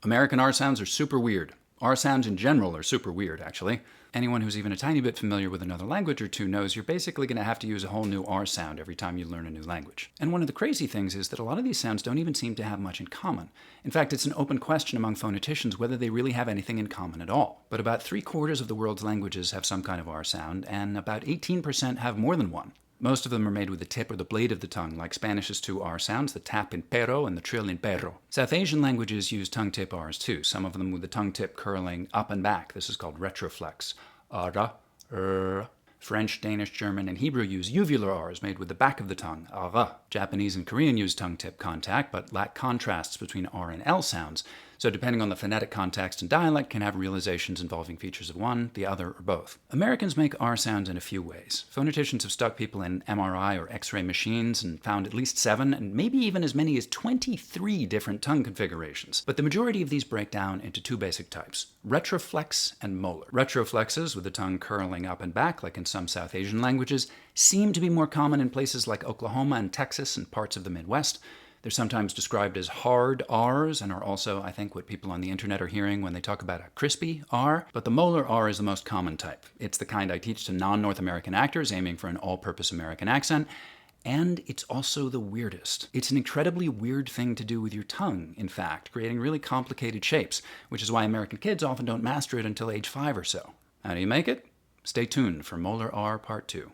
American R sounds are super weird. R sounds in general are super weird, actually. Anyone who's even a tiny bit familiar with another language or two knows you're basically going to have to use a whole new R sound every time you learn a new language. And one of the crazy things is that a lot of these sounds don't even seem to have much in common. In fact, it's an open question among phoneticians whether they really have anything in common at all. But about 3/4 of the world's languages have some kind of R sound, and about 18% have more than one. Most of them are made with the tip or the blade of the tongue, like Spanish's two R sounds, the tap in pero and the trill in perro. South Asian languages use tongue tip Rs too, some of them with the tongue tip curling up and back. This is called retroflex. Ara, French, Danish, German, and Hebrew use uvular Rs made with the back of the tongue, ara. Japanese and Korean use tongue tip contact, but lack contrasts between R and L sounds, so depending on the phonetic context and dialect can have realizations involving features of one, the other, or both. Americans make R sounds in a few ways. Phoneticians have stuck people in MRI or X-ray machines and found at least 7 and maybe even as many as 23 different tongue configurations. But the majority of these break down into 2 basic types, retroflex and molar. Retroflexes, with the tongue curling up and back like in some South Asian languages, seem to be more common in places like Oklahoma and Texas and parts of the Midwest. They're sometimes described as hard Rs and are also, I think, what people on the internet are hearing when they talk about a crispy R. But the molar R is the most common type. It's the kind I teach to non-North American actors aiming for an all-purpose American accent. And it's also the weirdest. It's an incredibly weird thing to do with your tongue, in fact, creating really complicated shapes, which is why American kids often don't master it until age 5 or so. How do you make it? Stay tuned for Molar R Part 2.